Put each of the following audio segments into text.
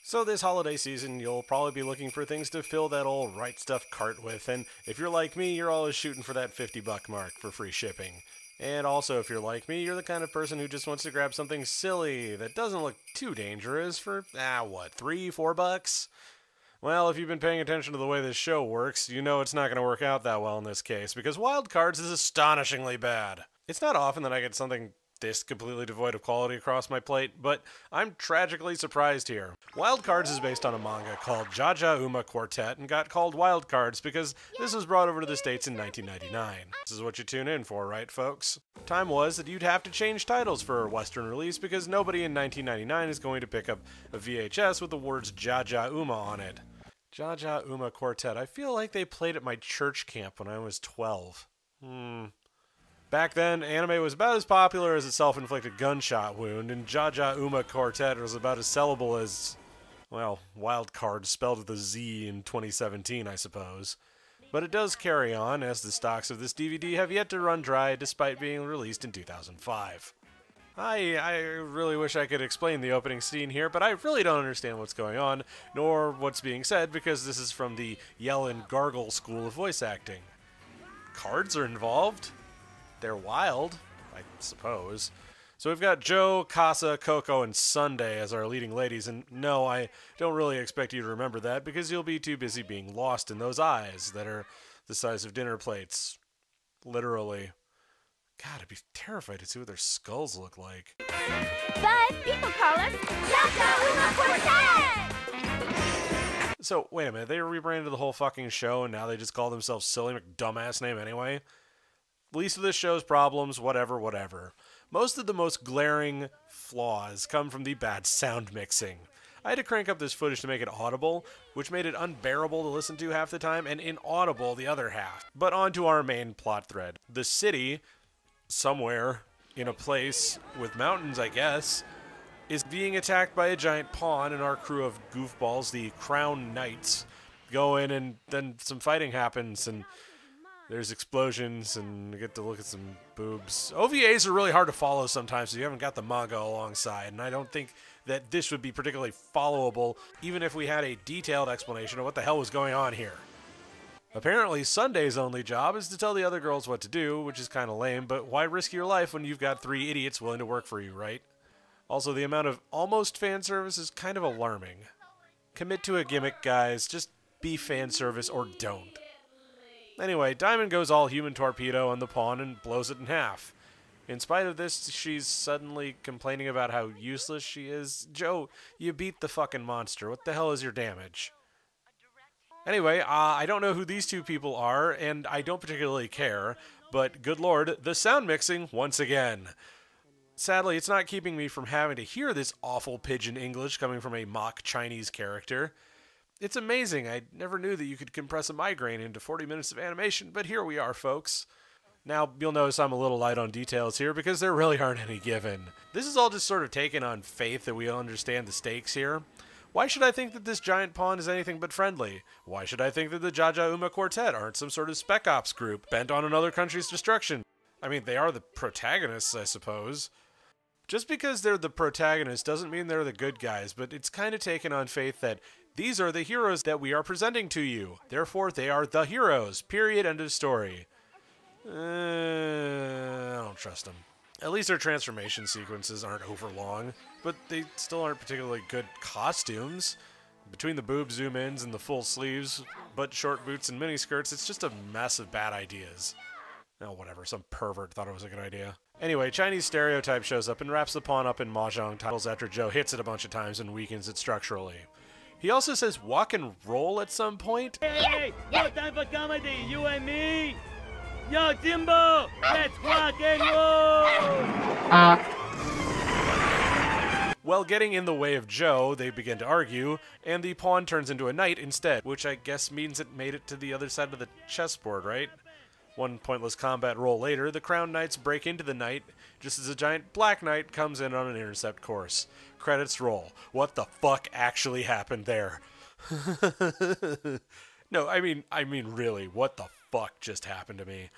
So this holiday season, you'll probably be looking for things to fill that old Right Stuff cart with, and if you're like me, you're always shooting for that $50 mark for free shipping. And also, if you're like me, you're the kind of person who just wants to grab something silly that doesn't look too dangerous for, what, $3, $4? Well, if you've been paying attention to the way this show works, you know it's not going to work out that well in this case, because Wild Cardz is astonishingly bad. It's not often that I get something this completely devoid of quality across my plate, but I'm tragically surprised here. Wild Cardz is based on a manga called Jaja Uma Quartet and got called Wild Cardz because this was brought over to the States in 1999. This is what you tune in for, right, folks? Time was that you'd have to change titles for a Western release because nobody in 1999 is going to pick up a VHS with the words Jaja Uma on it. Jaja Uma Quartet. I feel like they played at my church camp when I was 12. Back then, anime was about as popular as a self-inflicted gunshot wound, and Jaja Uma Quartet was about as sellable as, well, Wild Card spelled with a Z in 2017, I suppose. But it does carry on, as the stocks of this DVD have yet to run dry despite being released in 2005. I really wish I could explain the opening scene here, but I really don't understand what's going on, nor what's being said, because this is from the Yell and Gargle school of voice acting. Cards are involved? They're wild, I suppose. So we've got Joe, Casa, Coco, and Sunday as our leading ladies, and no, I don't really expect you to remember that because you'll be too busy being lost in those eyes that are the size of dinner plates. Literally. God, I'd be terrified to see what their skulls look like. But people call us Jaja Uma Quartet! So, wait a minute, they rebranded the whole fucking show and now they just call themselves Silly McDumbass name anyway? Least of this show's problems, whatever. Most of the most glaring flaws come from the bad sound mixing. I had to crank up this footage to make it audible, which made it unbearable to listen to half the time, and inaudible the other half. But on to our main plot thread. The city, somewhere in a place with mountains, I guess, is being attacked by a giant pawn, and our crew of goofballs, the Crown Knights, go in, and then some fighting happens, and there's explosions, and we get to look at some boobs. OVAs are really hard to follow sometimes, so you haven't got the manga alongside, and I don't think that this would be particularly followable, even if we had a detailed explanation of what the hell was going on here. Apparently, Sunday's only job is to tell the other girls what to do, which is kind of lame, but why risk your life when you've got 3 idiots willing to work for you, right? Also, the amount of almost fan service is kind of alarming. Commit to a gimmick, guys. Just be fan service or don't. Anyway, Diamond goes all human torpedo on the pawn and blows it in half. In spite of this, she's suddenly complaining about how useless she is. Joe, you beat the fucking monster. What the hell is your damage? Anyway, I don't know who these two people are, and I don't particularly care, but good lord, the sound mixing once again. Sadly, it's not keeping me from having to hear this awful pidgin English coming from a mock Chinese character. It's amazing. I never knew that you could compress a migraine into 40 minutes of animation, but here we are, folks. Now, you'll notice I'm a little light on details here because there really aren't any given. This is all just sort of taken on faith that we understand the stakes here. Why should I think that this giant pawn is anything but friendly? Why should I think that the Jaja Uma Quartet aren't some sort of spec ops group bent on another country's destruction? I mean, they are the protagonists, I suppose. Just because they're the protagonists doesn't mean they're the good guys, but it's kind of taken on faith that these are the heroes that we are presenting to you. Therefore, they are the heroes. Period. End of story. I don't trust them. At least their transformation sequences aren't overlong, but they still aren't particularly good costumes. Between the boob zoom-ins and the full sleeves, butt short boots and miniskirts, it's just a mess of bad ideas. Oh, whatever. Some pervert thought it was a good idea. Anyway, Chinese Stereotype shows up and wraps the pawn up in mahjong titles after Joe hits it a bunch of times and weakens it structurally. He also says walk and roll at some point. Hey, no time for comedy, you and me. Yo, Jimbo, let's walk and roll. Well, getting in the way of Joe, they begin to argue, and the pawn turns into a knight instead, which I guess means it made it to the other side of the chessboard, right? One pointless combat roll later, the Crown Knights break into the knight, just as a giant black knight comes in on an intercept course. Credits roll. What the fuck actually happened there? No, I mean really, what the fuck just happened to me?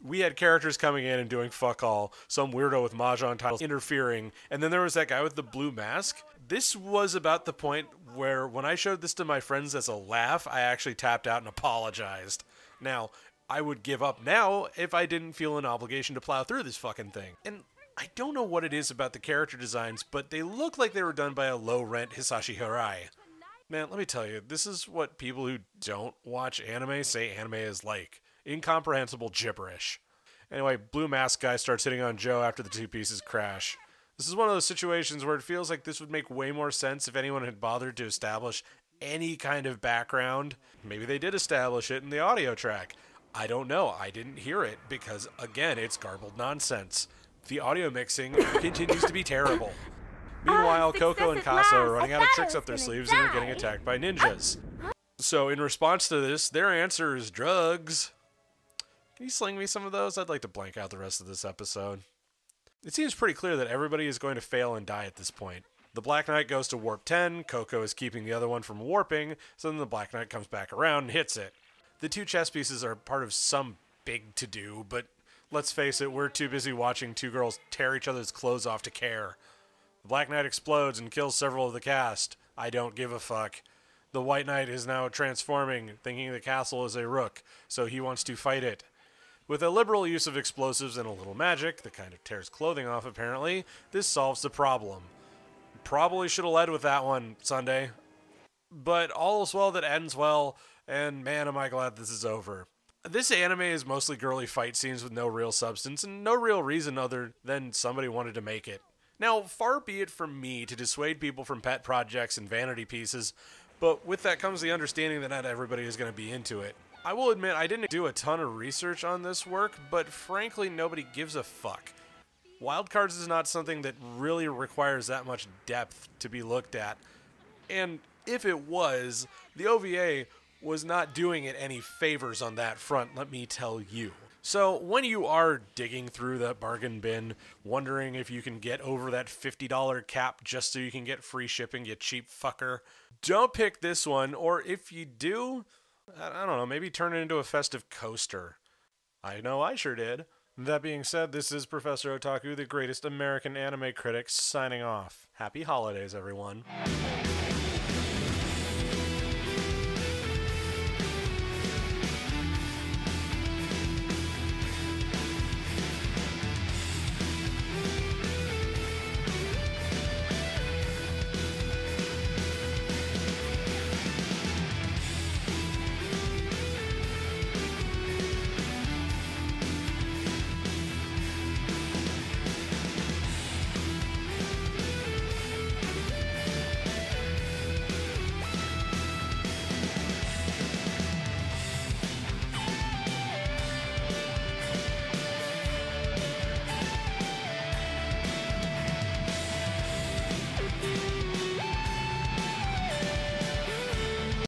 We had characters coming in and doing fuck all, some weirdo with mahjong titles interfering, and then there was that guy with the blue mask. This was about the point where when I showed this to my friends as a laugh, I actually tapped out and apologized. Now, I would give up now if I didn't feel an obligation to plow through this fucking thing. And I don't know what it is about the character designs, but they look like they were done by a low-rent Hisashi Hirai. Man, let me tell you, this is what people who don't watch anime say anime is like. Incomprehensible gibberish. Anyway, Blue Mask guy starts hitting on Joe after the two pieces crash. This is one of those situations where it feels like this would make way more sense if anyone had bothered to establish any kind of background. Maybe they did establish it in the audio track. I don't know. I didn't hear it because, again, it's garbled nonsense. The audio mixing continues to be terrible. Meanwhile, Coco and Casa are running out of tricks up their sleeves and are getting attacked by ninjas. So in response to this, their answer is drugs. Can you sling me some of those? I'd like to blank out the rest of this episode. It seems pretty clear that everybody is going to fail and die at this point. The Black Knight goes to warp 10, Coco is keeping the other one from warping, so then the Black Knight comes back around and hits it. The two chess pieces are part of some big to-do, but let's face it, we're too busy watching two girls tear each other's clothes off to care. The Black Knight explodes and kills several of the cast. I don't give a fuck. The White Knight is now transforming, thinking the castle is a rook, so he wants to fight it. With a liberal use of explosives and a little magic, that kind of tears clothing off apparently, this solves the problem. Probably should have led with that one, Sunday. But all is well that ends well, and man am I glad this is over. This anime is mostly girly fight scenes with no real substance and no real reason other than somebody wanted to make it. Now, far be it from me to dissuade people from pet projects and vanity pieces, but with that comes the understanding that not everybody is going to be into it. I will admit I didn't do a ton of research on this work, but frankly nobody gives a fuck. Wild Cardz is not something that really requires that much depth to be looked at, and if it was, the OVA was not doing it any favors on that front, let me tell you. So when you are digging through that bargain bin, wondering if you can get over that $50 cap just so you can get free shipping, you cheap fucker, don't pick this one, or if you do, I don't know, maybe turn it into a festive coaster. I know I sure did. That being said, this is Professor Otaku, the greatest American anime critic, signing off. Happy holidays, everyone.